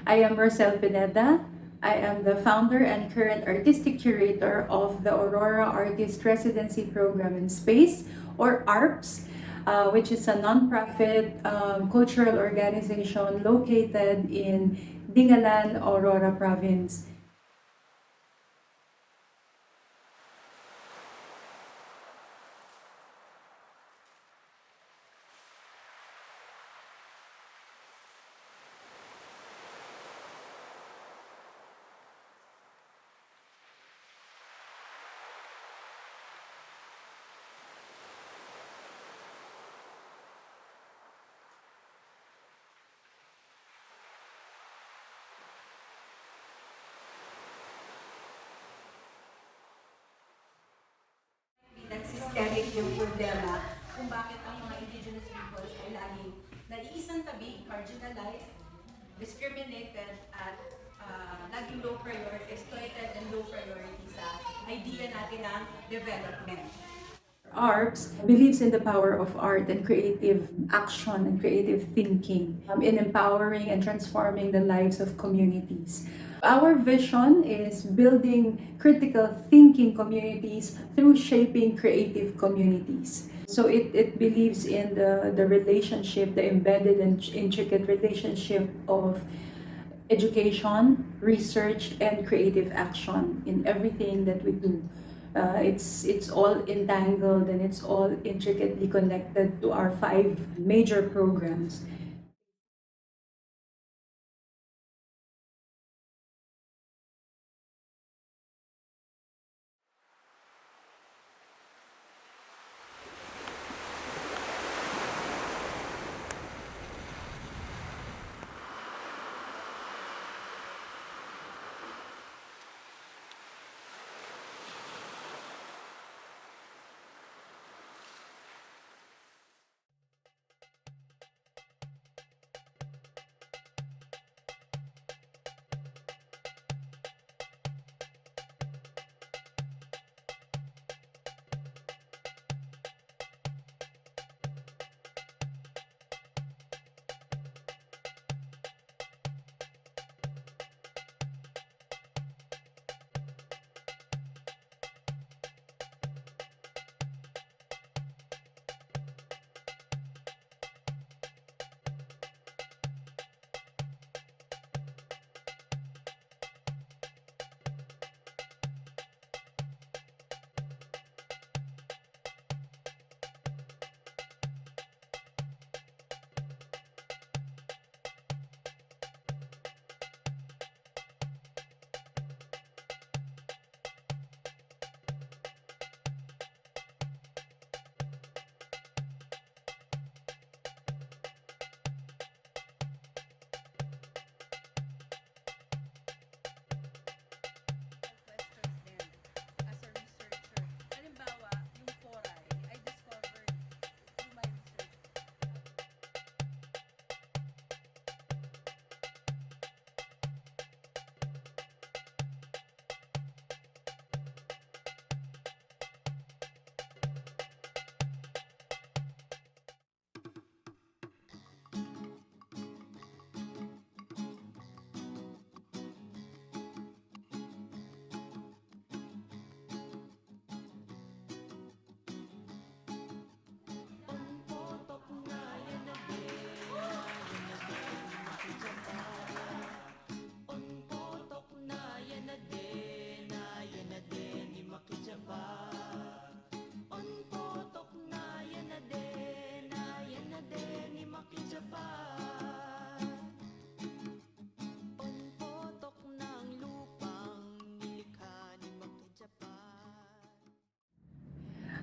I am Roselle Pineda. I am the founder and current artistic curator of the Aurora Artist Residency Program in Space, or AARPS, which is a nonprofit cultural organization located in Dingalan, Aurora Province. Nagsistemic yung problema kung bakit ang mga indigenous peoples ay laging naiisang tabi, marginalized, discriminated, at laging low priority, exploited and low priority sa idea natin ng development. ARPS believes in the power of art and creative action and creative thinking in empowering and transforming the lives of communities. Our vision is building critical thinking communities through shaping creative communities. So it believes in the relationship, the embedded and intricate relationship of education, research, and creative action in everything that we do. It's all entangled and it's all intricately connected to our 5 major programs.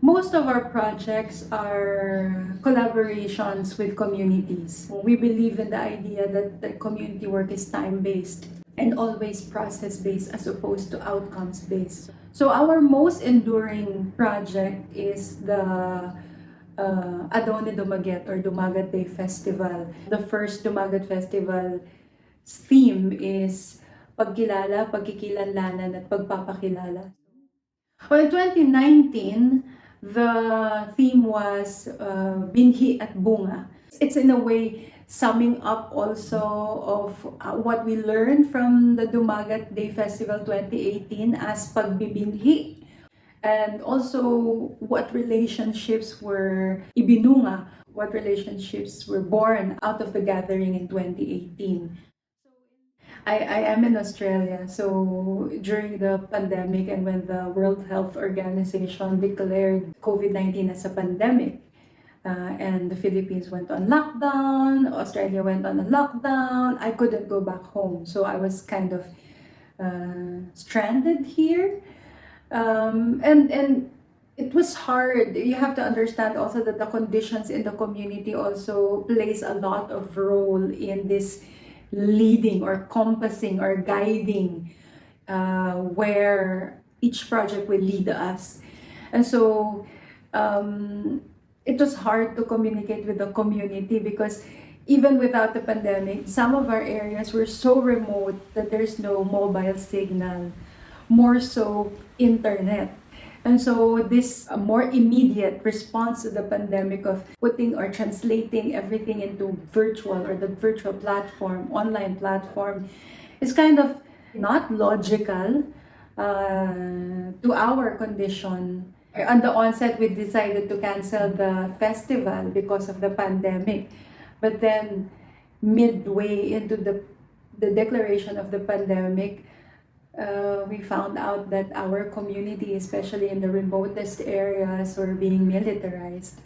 Most of our projects are collaborations with communities. We believe in the idea that community work is time-based and always process-based as opposed to outcomes-based. So our most enduring project is the Adone Dumaget or Dumagat Day Festival. The first Dumagat Festival theme is pagkilala, pagkikilanlanan at pagpapakilala. Well, in 2019, the theme was Binhi at Bunga. It's in a way summing up also of what we learned from the Dumagat Day Festival 2018 as pagbibinhi, and also what relationships were ibinunga, what relationships were born out of the gathering in 2018. I am in Australia, so during the pandemic and when the World Health Organization declared COVID-19 as a pandemic, and the Philippines went on lockdown, Australia went on a lockdown, I couldn't go back home. So I was kind of stranded here. And it was hard. You have to understand also that the conditions in the community also plays a lot of role in this leading or compassing or guiding where each project will lead us. And so it was hard to communicate with the community because even without the pandemic, some of our areas were so remote that there's no mobile signal, more so internet. And so this more immediate response to the pandemic of putting or translating everything into virtual or the virtual platform, online platform, is kind of not logical to our condition. On the onset, we decided to cancel the festival because of the pandemic. But then midway into the declaration of the pandemic, we found out that our community, especially in the remotest areas, were being militarized.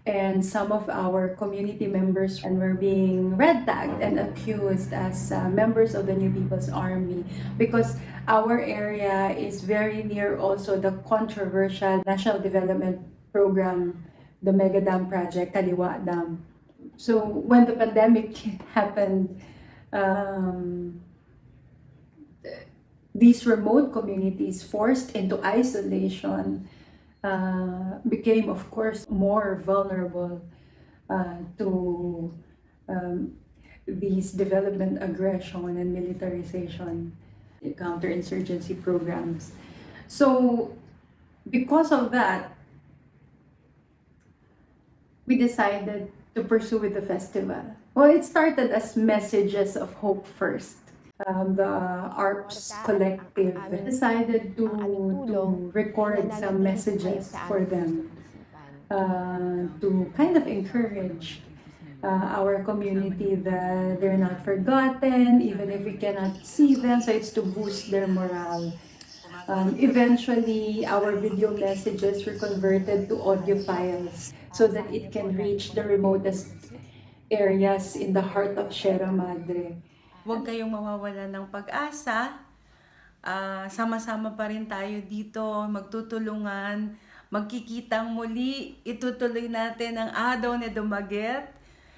And some of our community members were being red tagged and accused as members of the New People's Army because our area is very near also the controversial National Development Program, the Mega Dam Project, Kaliwa Dam. So when the pandemic happened, these remote communities forced into isolation became, of course, more vulnerable to these development aggression and militarization, counterinsurgency programs. So because of that, we decided to pursue with the festival. Well, it started as messages of hope first. The AARPS collective decided to record some messages for them to kind of encourage our community that they're not forgotten, even if we cannot see them, so it's to boost their morale. Eventually, our video messages were converted to audio files so that it can reach the remotest areas in the heart of Sierra Madre. Huwag kayong mawawalan ng pag-asa. Sama-sama pa rin tayo dito, magtutulungan, magkikitang muli. Itutuloy natin ang Adaw ni Dumaget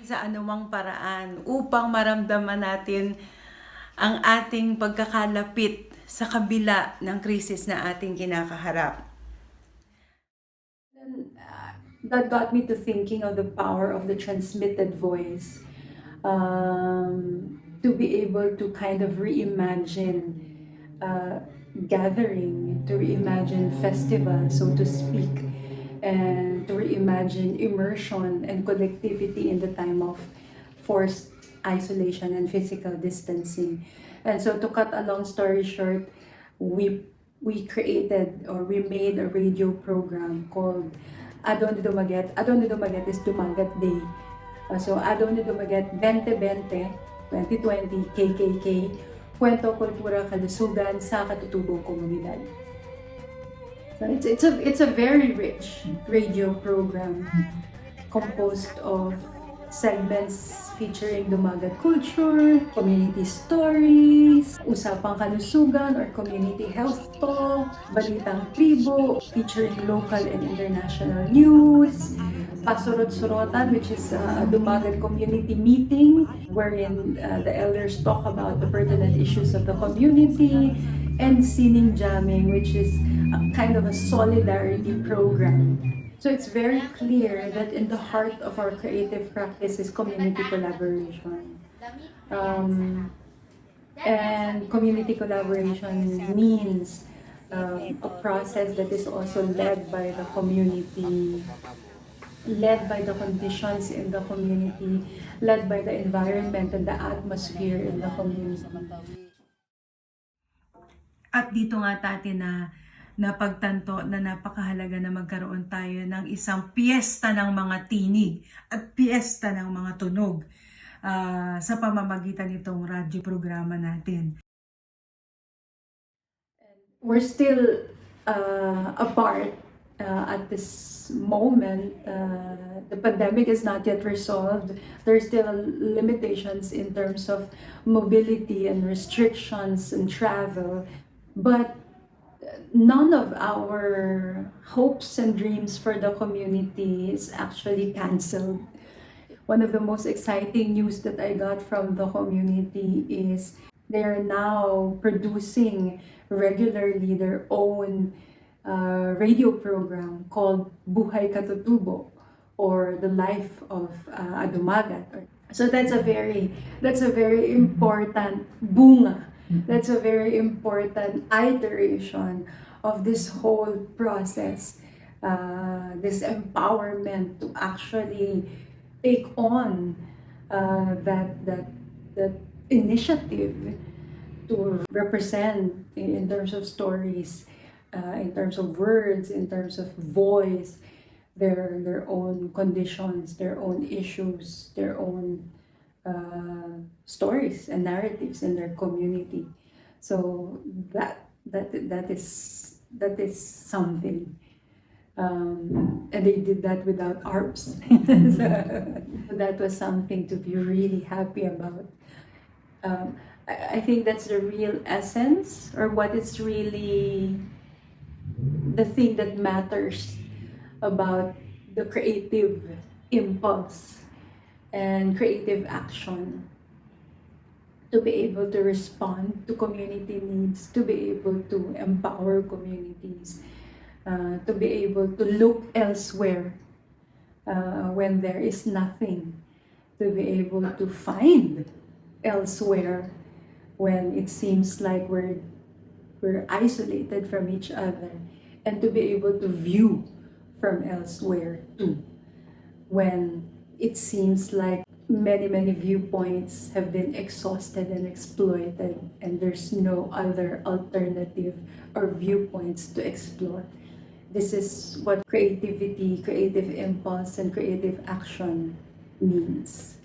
sa anumang paraan upang maramdaman natin ang ating pagkakalapit sa kabila ng krisis na ating kinakaharap. That got me to thinking of the power of the transmitted voice. To be able to kind of reimagine gathering, to reimagine festival, so to speak, and to reimagine immersion and collectivity in the time of forced isolation and physical distancing. And so to cut a long story short, we created or we made a radio program called Adaw ni Dumaget. Adaw ni Dumaget is Dumagat Day. So Adaw ni Dumaget 2020 2020 KKK, Kwento, Kultura, Kalusugan sa Katutubong Komunidad. So it's a very rich radio program composed of segments featuring Dumagat culture, community stories, Usapang Kalusugan or community health talk, Balitang Tribo featuring local and international news, Pasurot-Surotan, which is a Dumagat community meeting wherein the elders talk about the pertinent issues of the community, and Sining Jamming, which is a kind of a solidarity program. So it's very clear that in the heart of our creative practice is community collaboration. And community collaboration means a process that is also led by the community led by the conditions in the community, led by the environment and the atmosphere in the community. At dito nga tati na napagtanto na napakahalaga na magkaroon tayo ng isang piyesta ng mga tinig at piyesta ng mga tunog sa pamamagitan nitong radyo programa natin. We're still apart at this moment. The pandemic is not yet resolved. There's still limitations in terms of mobility and restrictions and travel. But none of our hopes and dreams for the community is actually canceled. One of the most exciting news that I got from the community is they are now producing regularly their own radio program called Buhay Katutubo, or The Life of Adumagat. So that's a very important bunga. That's a very important iteration of this whole process, this empowerment to actually take on that initiative to represent in terms of stories, in terms of words, in terms of voice, their own conditions, their own issues, their own stories and narratives in their community. So that is something. And they did that without AARPS. So that was something to be really happy about. I think that's the real essence, or what is really the thing that matters about the creative impulse and creative action, to be able to respond to community needs, to be able to empower communities, to be able to look elsewhere when there is nothing, to be able to find elsewhere when it seems like we're isolated from each other, and to be able to view from elsewhere too, when it seems like many viewpoints have been exhausted and exploited, and there's no other alternative or viewpoints to explore. This is what creativity, creative impulse, and creative action means.